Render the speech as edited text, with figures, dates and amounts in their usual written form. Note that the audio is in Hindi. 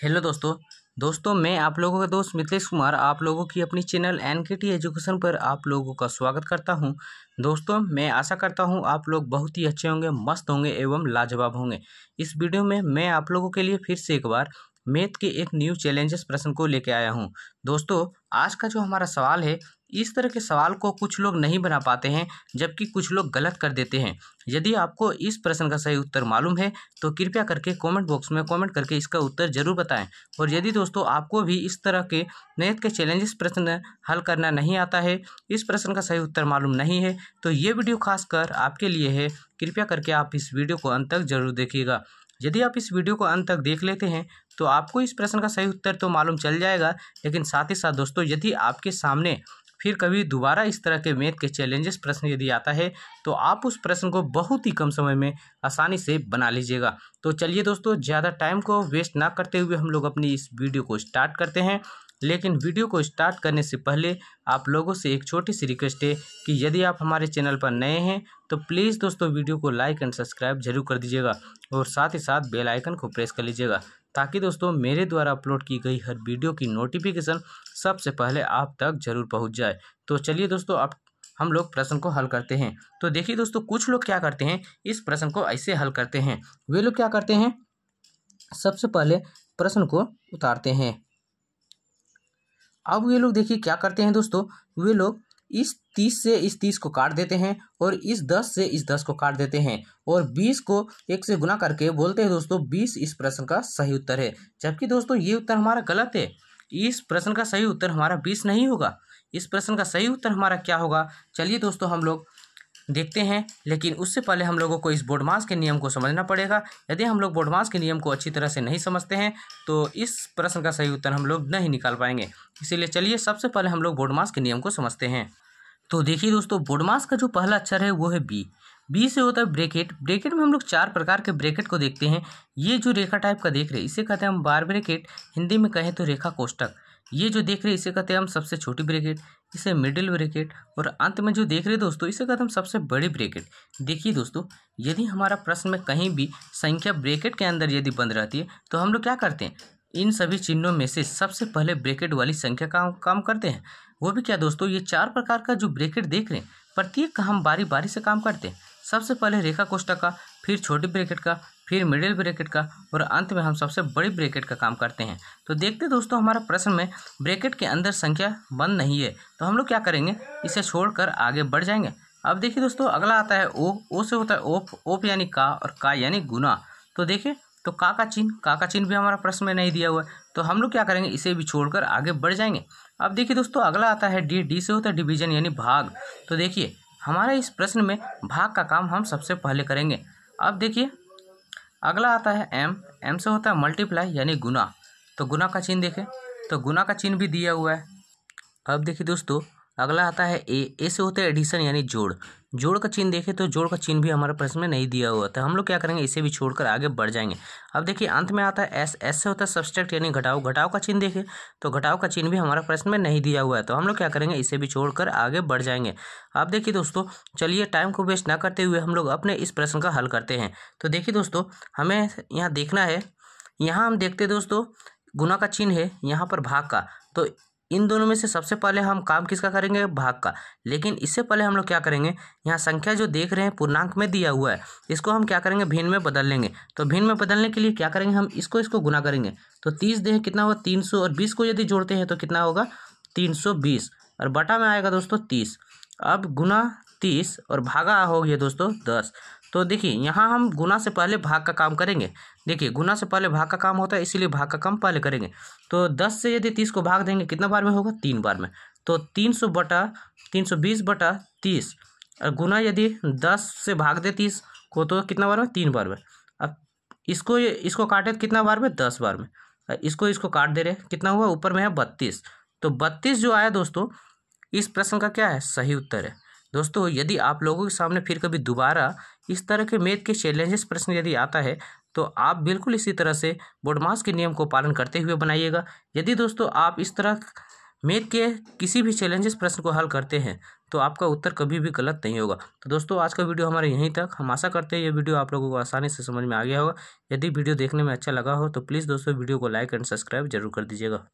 हेलो दोस्तों मैं आप लोगों का दोस्त मितेश कुमार आप लोगों की अपनी चैनल एनकेटी एजुकेशन पर आप लोगों का स्वागत करता हूं। दोस्तों मैं आशा करता हूं आप लोग बहुत ही अच्छे होंगे, मस्त होंगे एवं लाजवाब होंगे। इस वीडियो में मैं आप लोगों के लिए फिर से एक बार मैथ के एक न्यू चैलेंजेस प्रश्न को लेके आया हूं। दोस्तों आज का जो हमारा सवाल है, इस तरह के सवाल को कुछ लोग नहीं बना पाते हैं जबकि कुछ लोग गलत कर देते हैं। यदि आपको इस प्रश्न का सही उत्तर मालूम है तो कृपया करके कमेंट बॉक्स में कमेंट करके इसका उत्तर जरूर बताएं। और यदि दोस्तों आपको भी इस तरह के मैथ के चैलेंजेस प्रश्न हल करना नहीं आता है, इस प्रश्न का सही उत्तर मालूम नहीं है, तो ये वीडियो खासकर आपके लिए है। कृपया करके आप इस वीडियो को अंत तक जरूर देखिएगा। यदि आप इस वीडियो को अंत तक देख लेते हैं तो आपको इस प्रश्न का सही उत्तर तो मालूम चल जाएगा, लेकिन साथ ही साथ दोस्तों यदि आपके सामने फिर कभी दोबारा इस तरह के मैथ के चैलेंजेस प्रश्न यदि आता है तो आप उस प्रश्न को बहुत ही कम समय में आसानी से बना लीजिएगा। तो चलिए दोस्तों ज़्यादा टाइम को वेस्ट ना करते हुए हम लोग अपनी इस वीडियो को स्टार्ट करते हैं। लेकिन वीडियो को स्टार्ट करने से पहले आप लोगों से एक छोटी सी रिक्वेस्ट है कि यदि आप हमारे चैनल पर नए हैं तो प्लीज़ दोस्तों वीडियो को लाइक एंड सब्सक्राइब जरूर कर दीजिएगा और साथ ही साथ बेल आइकन को प्रेस कर लीजिएगा, ताकि दोस्तों मेरे द्वारा अपलोड की गई हर वीडियो की नोटिफिकेशन सबसे पहले आप तक जरूर पहुंच जाए। तो चलिए दोस्तों अब हम लोग प्रश्न को हल करते हैं। तो देखिए दोस्तों कुछ लोग क्या करते हैं, इस प्रश्न को ऐसे हल करते हैं। वे लोग क्या करते हैं, सबसे पहले प्रश्न को उतारते हैं। अब वे लोग देखिए क्या करते हैं दोस्तों, वे लोग इस 30 से इस 30 को काट देते हैं और इस 10 से इस 10 को काट देते हैं और 20 को 1 से गुना करके बोलते हैं दोस्तों 20 इस प्रश्न का सही उत्तर है। जबकि दोस्तों ये उत्तर हमारा गलत है। इस प्रश्न का सही उत्तर हमारा 20 नहीं होगा। इस प्रश्न का सही उत्तर हमारा क्या होगा, चलिए दोस्तों हम लोग देखते हैं। लेकिन उससे पहले हम लोगों को इस बोडमास के नियम को समझना पड़ेगा। यदि हम लोग बोडमास के नियम को अच्छी तरह से नहीं समझते हैं तो इस प्रश्न का सही उत्तर हम लोग नहीं निकाल पाएंगे। इसीलिए चलिए सबसे पहले हम लोग बोडमास के नियम को समझते हैं। तो देखिए दोस्तों बोडमास का जो पहला अक्षर है वो है बी। बी से होता है ब्रैकेट। ब्रैकेट में हम लोग 4 प्रकार के ब्रैकेट को देखते हैं। ये जो रेखा टाइप का देख रहे हैं इसे कहते हैं हम बार ब्रैकेट, हिंदी में कहें तो रेखा कोष्टक। ये जो देख रहे हैं इसे कहते हैं हम सबसे छोटी ब्रैकेट, इसे मिडिल ब्रैकेट, और अंत में जो देख रहे हैं दोस्तों इसे कहते हैं हम सबसे बड़ी ब्रैकेट। देखिए दोस्तों यदि हमारा प्रश्न में कहीं भी संख्या ब्रैकेट के अंदर यदि बंद रहती है तो हम लोग क्या करते हैं, इन सभी चिन्हों में से सबसे पहले ब्रैकेट वाली संख्या का काम करते हैं। वो भी क्या दोस्तों, ये 4 प्रकार का जो ब्रैकेट देख रहे हैं प्रत्येक का हम बारी बारी से काम करते हैं। सबसे पहले रेखा कोष्टक का, फिर छोटी ब्रैकेट का, फिर मिडिल ब्रैकेट का और अंत में हम सबसे बड़ी ब्रैकेट का काम करते हैं। तो देखते दोस्तों हमारा प्रश्न में ब्रैकेट के अंदर संख्या बंद नहीं है तो हम लोग क्या करेंगे, इसे छोड़कर आगे बढ़ जाएंगे। अब देखिए दोस्तों अगला आता है ओ। ओ से होता है ओप, ओप यानी का और का यानी गुना। तो देखिए तो का का चिन्ह भी हमारा प्रश्न में नहीं दिया हुआ है तो हम लोग क्या करेंगे, इसे भी छोड़कर आगे बढ़ जाएंगे। अब देखिए दोस्तों अगला आता है डी। डी से होता है डिवीजन यानी भाग। तो देखिए हमारा इस प्रश्न में भाग का काम हम सबसे पहले करेंगे। अब देखिए अगला आता है एम। एम से होता है मल्टीप्लाई यानी गुना। तो गुना का चिन्ह देखें तो गुना का चिन्ह भी दिया हुआ है। अब देखिए दोस्तों अगला आता है ए। ए से होता है एडिशन यानी जोड़। जोड़ का चिन्ह देखें तो जोड़ का चिन्ह भी हमारे प्रश्न में नहीं दिया हुआ था, हम लोग क्या करेंगे, इसे भी छोड़कर आगे बढ़ जाएंगे। अब देखिए अंत में आता है एस। एस से होता है सब्सट्रैक्ट यानी घटाओ। घटाओ का चिन्ह देखें तो घटाओ का चिन्ह भी हमारा प्रश्न में नहीं दिया हुआ है तो हम लोग क्या करेंगे, इसे भी छोड़कर आगे बढ़ जाएंगे। अब देखिए दोस्तों चलिए टाइम को वेस्ट ना करते हुए हम लोग अपने इस प्रश्न का हल करते हैं। तो देखिए दोस्तों हमें यहाँ देखना है, यहाँ हम देखते दोस्तों गुना का चिन्ह है, यहाँ पर भाग का। तो इन दोनों में से सबसे पहले हम काम किसका करेंगे, भाग का। लेकिन इससे पहले हम लोग क्या करेंगे, यहाँ संख्या जो देख रहे हैं पूर्णांक में दिया हुआ है इसको हम क्या करेंगे, भिन्न में बदल लेंगे। तो भिन्न में बदलने के लिए क्या करेंगे, हम इसको गुना करेंगे। तो 30 देखें कितना होगा 300 और 20 को यदि जोड़ते हैं तो कितना होगा 320 और बटा में आएगा दोस्तों 30। अब गुना 30 और भागा हो गया दोस्तों 10। तो देखिए यहाँ हम गुना से पहले भाग का काम करेंगे। देखिए गुना से पहले भाग का काम होता है इसीलिए भाग का काम पहले करेंगे। तो 10 से यदि 30 को भाग देंगे कितना बार में होगा, 3 बार में। तो 320 बटा 30 और गुना यदि 10 से भाग दे 30 को तो कितना बार में, 3 बार में। अब इसको काटे तो कितना बार में, 10 बार में। इसको काट दे रहे कितना हुआ, ऊपर में है 32। तो 32 जो आया दोस्तों इस प्रश्न का क्या है, सही उत्तर है। दोस्तों यदि आप लोगों के सामने फिर कभी दोबारा इस तरह के मैथ के चैलेंजेस प्रश्न यदि आता है तो आप बिल्कुल इसी तरह से बोडमास के नियम को पालन करते हुए बनाइएगा। यदि दोस्तों आप इस तरह मैथ के किसी भी चैलेंजेस प्रश्न को हल करते हैं तो आपका उत्तर कभी भी गलत नहीं होगा। तो दोस्तों आज का वीडियो हमारे यहीं तक। हम आशा करते हैं ये वीडियो आप लोगों को आसानी से समझ में आ गया होगा। यदि वीडियो देखने में अच्छा लगा हो तो प्लीज़ दोस्तों वीडियो को लाइक एंड सब्सक्राइब जरूर कर दीजिएगा।